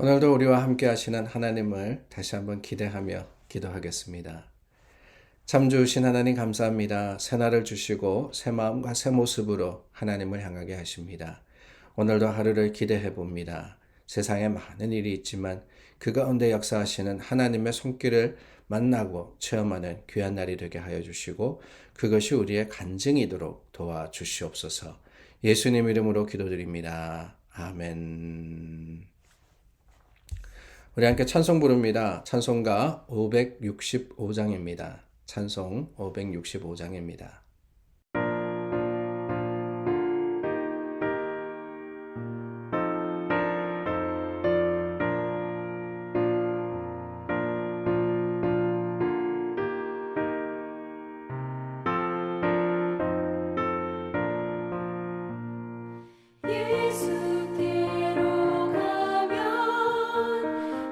오늘도 우리와 함께 하시는 하나님을 다시 한번 기대하며 기도하겠습니다. 참 좋으신 하나님 감사합니다. 새날을 주시고 새 마음과 새 모습으로 하나님을 향하게 하십니다. 오늘도 하루를 기대해 봅니다. 세상에 많은 일이 있지만 그 가운데 역사하시는 하나님의 손길을 만나고 체험하는 귀한 날이 되게 하여 주시고 그것이 우리의 간증이도록 도와주시옵소서. 예수님 이름으로 기도드립니다. 아멘. 우리 함께 찬송 부릅니다. 찬송가 565장입니다. 찬송 565장입니다. 예수께로 가면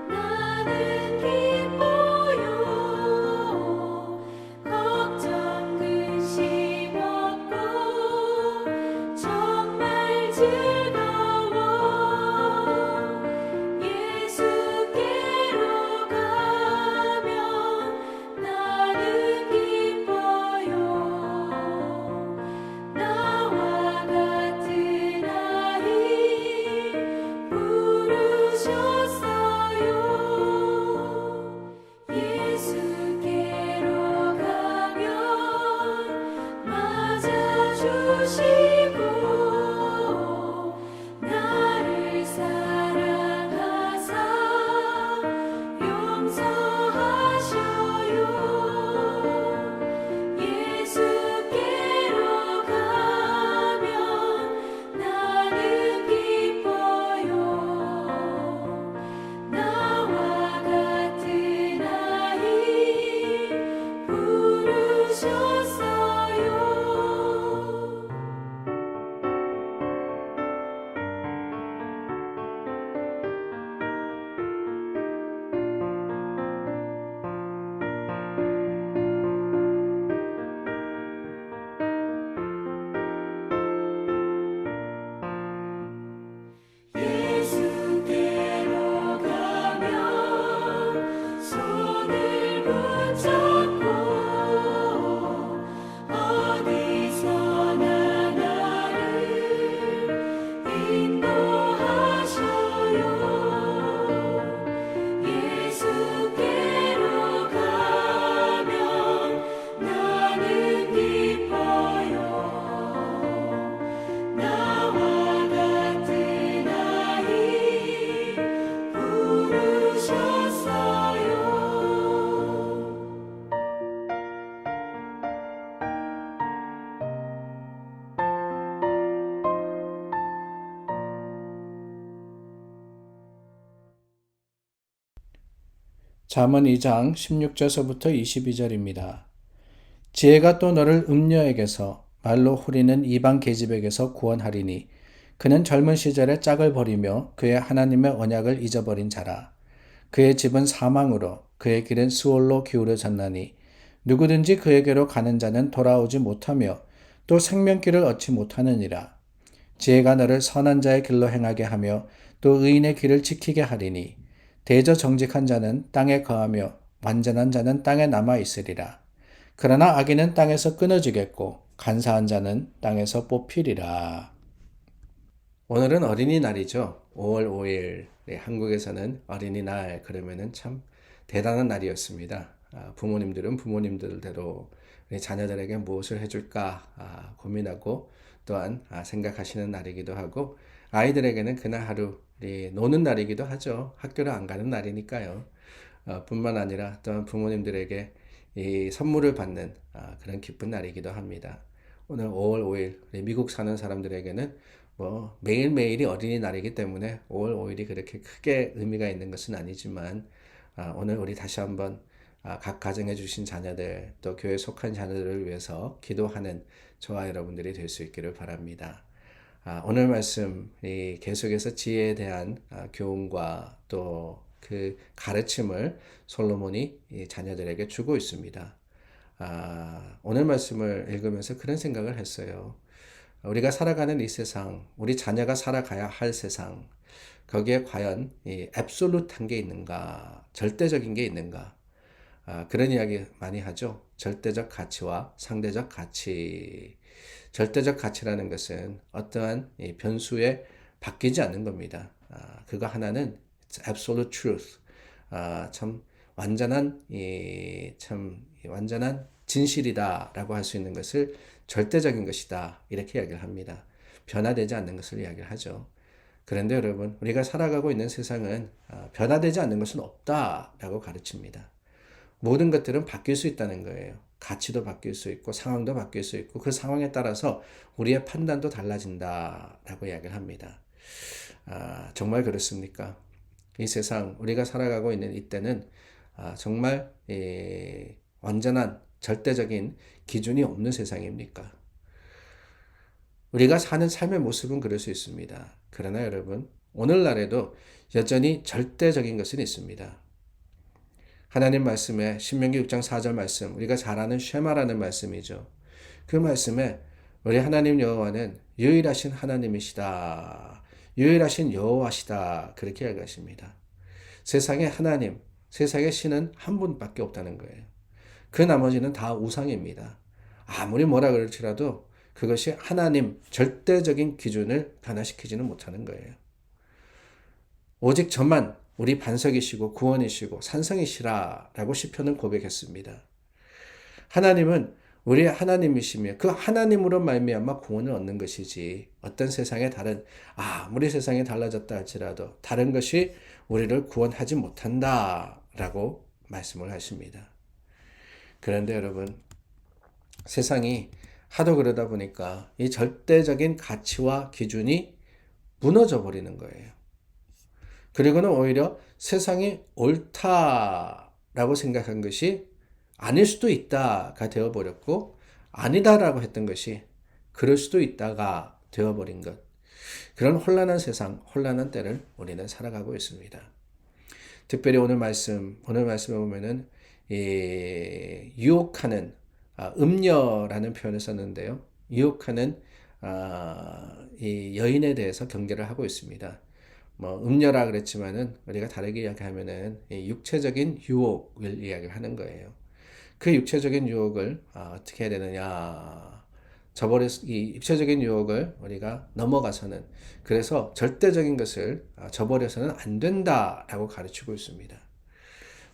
나는 기뻐요. 걱정 근심 없고 정말 즐거워. 예수께로 가면 나는 기뻐요. 나와 같은 아이 부르셨어요. 예수께로 가면 맞아주시고 나를 사랑하사 용서하셔요. 예수께로 가면 나는 기뻐요. 나와 같은 아이 부르셨어요. 예수께로 가면 손을 붙잡고 어디서나 나를 인도하셔요. 예수께로 가면 나는 기뻐요. 나와 같은 아이 부르셨어요. 잠언 2장 16절서부터 22절입니다. 지혜가 또 너를 음녀에게서 말로 후리는 이방 계집에게서 구원하리니 그는 젊은 시절에 짝을 버리며 그의 하나님의 언약을 잊어버린 자라. 그의 집은 사망으로 그의 길은 스올로 기울어졌나니 누구든지 그에게로 가는 자는 돌아오지 못하며 또 생명길을 얻지 못하느니라. 지혜가 너를 선한 자의 길로 행하게 하며 또 의인의 길을 지키게 하리니 대저 정직한 자는 땅에 거하며 완전한 자는 땅에 남아 있으리라. 그러나 악인은 땅에서 끊어지겠고 간사한 자는 땅에서 뽑히리라. 오늘은 어린이날이죠. 5월 5일. 네, 한국에서는 어린이날 그러면은 참 대단한 날이었습니다. 부모님들은 부모님들대로 우리 자녀들에게 무엇을 해줄까 고민하고 또한 생각하시는 날이기도 하고 아이들에게는 그날 하루 노는 날이기도 하죠. 학교를 안 가는 날이니까요. 뿐만 아니라 또한 부모님들에게 이 선물을 받는 그런 기쁜 날이기도 합니다. 오늘 5월 5일 미국 사는 사람들에게는 뭐 매일매일이 어린이날이기 때문에 5월 5일이 그렇게 크게 의미가 있는 것은 아니지만 오늘 우리 다시 한번 각 가정에 주신 자녀들 또 교회에 속한 자녀들을 위해서 기도하는 저와 여러분들이 될 수 있기를 바랍니다. 오늘 말씀 계속해서 지혜에 대한 교훈과 또 그 가르침을 솔로몬이 자녀들에게 주고 있습니다. 오늘 말씀을 읽으면서 그런 생각을 했어요. 우리가 살아가는 이 세상, 우리 자녀가 살아가야 할 세상, 거기에 과연 이 앱솔루트한 게 있는가, 절대적인 게 있는가, 그런 이야기 많이 하죠. 절대적 가치와 상대적 가치. 절대적 가치라는 것은 어떠한 이 변수에 바뀌지 않는 겁니다. 그거 하나는 absolute truth. 참 완전한 완전한 진실이다라고 할 수 있는 것을 절대적인 것이다 이렇게 이야기를 합니다. 변화되지 않는 것을 이야기를 하죠. 그런데 여러분, 우리가 살아가고 있는 세상은 변화되지 않는 것은 없다라고 가르칩니다. 모든 것들은 바뀔 수 있다는 거예요. 가치도 바뀔 수 있고 상황도 바뀔 수 있고 그 상황에 따라서 우리의 판단도 달라진다라고 이야기를 합니다. 정말 그렇습니까? 이 세상 우리가 살아가고 있는 이때는 정말 완전한 절대적인 기준이 없는 세상입니까? 우리가 사는 삶의 모습은 그럴 수 있습니다. 그러나 여러분, 오늘날에도 여전히 절대적인 것은 있습니다. 하나님 말씀에 신명기 6장 4절 말씀, 우리가 잘 아는 쉐마라는 말씀이죠. 그 말씀에 우리 하나님 여호와는 유일하신 하나님이시다. 유일하신 여호와시다. 그렇게 이야기하십니다. 세상의 하나님, 세상의 신은 한 분밖에 없다는 거예요. 그 나머지는 다 우상입니다. 아무리 뭐라 그럴지라도 그것이 하나님 절대적인 기준을 변화시키지는 못하는 거예요. 오직 저만 우리 반석이시고 구원이시고 산성이시라라고 시편은 고백했습니다. 하나님은 우리의 하나님이시며 그 하나님으로 말미암아 구원을 얻는 것이지 어떤 세상의 다른 아무리 세상이 달라졌다 할지라도 다른 것이 우리를 구원하지 못한다라고 말씀을 하십니다. 그런데 여러분, 세상이 하도 그러다 보니까 이 절대적인 가치와 기준이 무너져 버리는 거예요. 그리고는 오히려 세상이 옳다라고 생각한 것이 아닐 수도 있다가 되어버렸고 아니다라고 했던 것이 그럴 수도 있다가 되어버린 것. 그런 혼란한 세상, 혼란한 때를 우리는 살아가고 있습니다. 특별히 오늘 말씀에 보면은 유혹하는 음녀라는 표현을 썼는데요. 유혹하는 이 여인에 대해서 경계를 하고 있습니다. 음녀라 그랬지만은 우리가 다르게 이야기하면은 육체적인 유혹을 이야기를 하는 거예요. 그 육체적인 유혹을 어떻게 해야 되느냐? 이 육체적인 유혹을 우리가 넘어가서는 그래서 절대적인 것을 저버려서는 안 된다라고 가르치고 있습니다.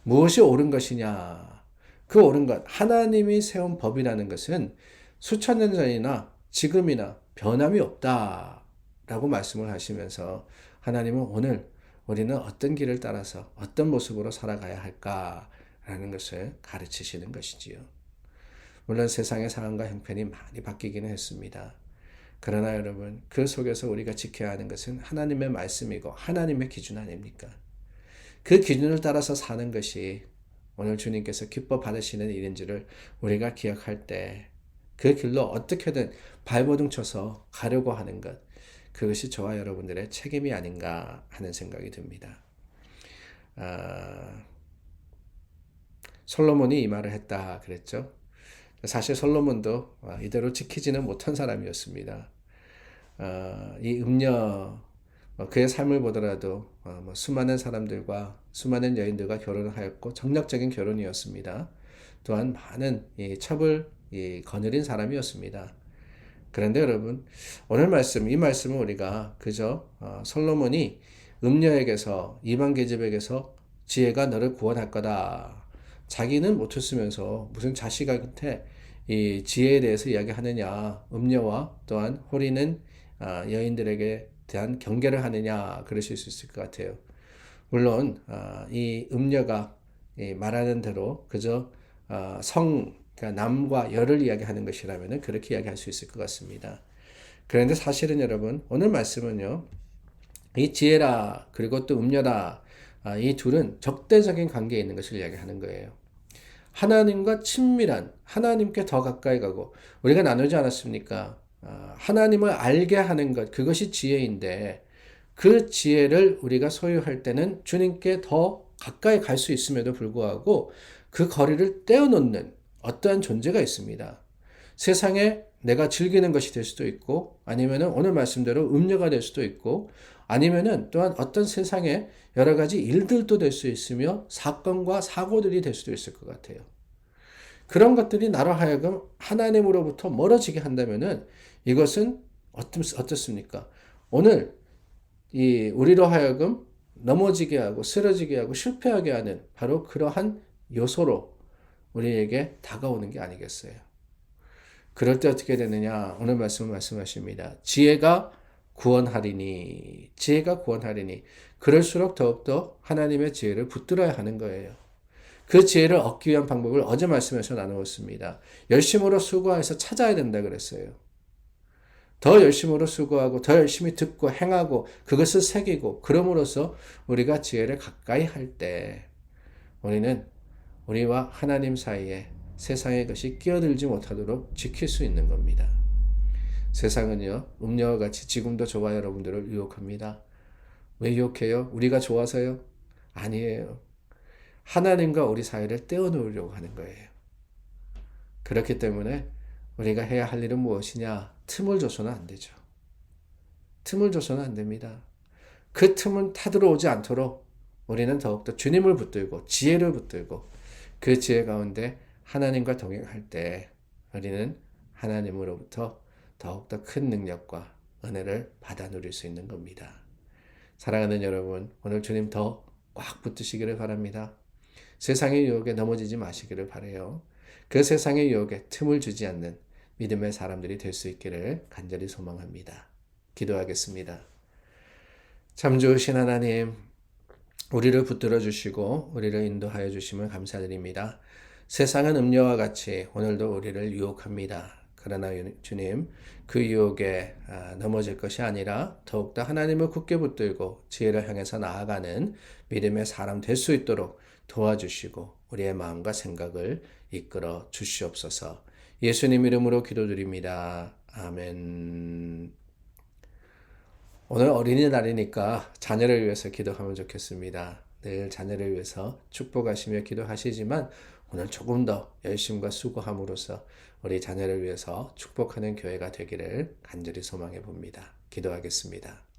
무엇이 옳은 것이냐? 그 옳은 것, 하나님이 세운 법이라는 것은 수천 년 전이나 지금이나 변함이 없다라고 말씀을 하시면서 하나님은 오늘 우리는 어떤 길을 따라서 어떤 모습으로 살아가야 할까라는 것을 가르치시는 것이지요. 물론 세상의 상황과 형편이 많이 바뀌기는 했습니다. 그러나 여러분, 그 속에서 우리가 지켜야 하는 것은 하나님의 말씀이고 하나님의 기준 아닙니까? 그 기준을 따라서 사는 것이 오늘 주님께서 기뻐 받으시는 일인지를 우리가 기억할 때 그 길로 어떻게든 발버둥 쳐서 가려고 하는 것, 그것이 저와 여러분들의 책임이 아닌가 하는 생각이 듭니다. 솔로몬이 이 말을 했다 그랬죠. 사실 솔로몬도 이대로 지키지는 못한 사람이었습니다. 이 음녀, 그의 삶을 보더라도 수많은 사람들과 수많은 여인들과 결혼을 하였고 정략적인 결혼이었습니다. 또한 많은 첩을 거느린 사람이었습니다. 그런데 여러분, 오늘 이 말씀은 우리가 그저 솔로몬이 음녀에게서 이방 계집에게서 지혜가 너를 구원할 거다. 자기는 못했으면서 무슨 자식한테 이 지혜에 대해서 이야기하느냐, 음녀와 또한 호리는 여인들에게 대한 경계를 하느냐, 그러실 수 있을 것 같아요. 물론 이 음녀가 말하는 대로 그저 그러니까 남과 여를 이야기하는 것이라면 그렇게 이야기할 수 있을 것 같습니다. 그런데 사실은 여러분, 오늘 말씀은요, 이 지혜라 그리고 또 음녀라, 이 둘은 적대적인 관계에 있는 것을 이야기하는 거예요. 하나님과 친밀한, 하나님께 더 가까이 가고, 우리가 나누지 않았습니까? 하나님을 알게 하는 것, 그것이 지혜인데 그 지혜를 우리가 소유할 때는 주님께 더 가까이 갈 수 있음에도 불구하고 그 거리를 떼어놓는 어떠한 존재가 있습니다. 세상에 내가 즐기는 것이 될 수도 있고, 아니면은 오늘 말씀대로 음료가 될 수도 있고, 아니면은 또한 어떤 세상에 여러 가지 일들도 될 수 있으며, 사건과 사고들이 될 수도 있을 것 같아요. 그런 것들이 나로 하여금 하나님으로부터 멀어지게 한다면은 이것은 어떻습니까? 오늘 우리로 하여금 넘어지게 하고 쓰러지게 하고 실패하게 하는 바로 그러한 요소로 우리에게 다가오는 게 아니겠어요? 그럴 때 어떻게 되느냐? 오늘 말씀하십니다. 지혜가 구원하리니, 지혜가 구원하리니. 그럴수록 더욱더 하나님의 지혜를 붙들어야 하는 거예요. 그 지혜를 얻기 위한 방법을 어제 말씀에서 나누었습니다. 열심으로 수고해서 찾아야 된다 그랬어요. 더 열심으로 수고하고 더 열심히 듣고 행하고 그것을 새기고 그럼으로써 우리가 지혜를 가까이 할 때 우리는 우리와 하나님 사이에 세상의 것이 끼어들지 못하도록 지킬 수 있는 겁니다. 세상은요, 음료와 같이 지금도 저와 여러분들을 유혹합니다. 왜 유혹해요? 우리가 좋아서요? 아니에요. 하나님과 우리 사이를 떼어놓으려고 하는 거예요. 그렇기 때문에 우리가 해야 할 일은 무엇이냐? 틈을 줘서는 안 되죠. 틈을 줘서는 안 됩니다. 그 틈은 타들어오지 않도록 우리는 더욱더 주님을 붙들고 지혜를 붙들고 그 지혜 가운데 하나님과 동행할 때 우리는 하나님으로부터 더욱더 큰 능력과 은혜를 받아 누릴 수 있는 겁니다. 사랑하는 여러분, 오늘 주님 더 꽉 붙드시기를 바랍니다. 세상의 유혹에 넘어지지 마시기를 바라요. 그 세상의 유혹에 틈을 주지 않는 믿음의 사람들이 될 수 있기를 간절히 소망합니다. 기도하겠습니다. 참 좋으신 하나님, 우리를 붙들어 주시고 우리를 인도하여 주심을 감사드립니다. 세상은 음료와 같이 오늘도 우리를 유혹합니다. 그러나 주님, 그 유혹에 넘어질 것이 아니라 더욱더 하나님을 굳게 붙들고 지혜를 향해서 나아가는 믿음의 사람 될 수 있도록 도와주시고 우리의 마음과 생각을 이끌어 주시옵소서. 예수님 이름으로 기도드립니다. 아멘. 오늘 어린이날이니까 자녀를 위해서 기도하면 좋겠습니다. 늘 자녀를 위해서 축복하시며 기도하시지만 오늘 조금 더 열심과 수고함으로써 우리 자녀를 위해서 축복하는 교회가 되기를 간절히 소망해 봅니다. 기도하겠습니다.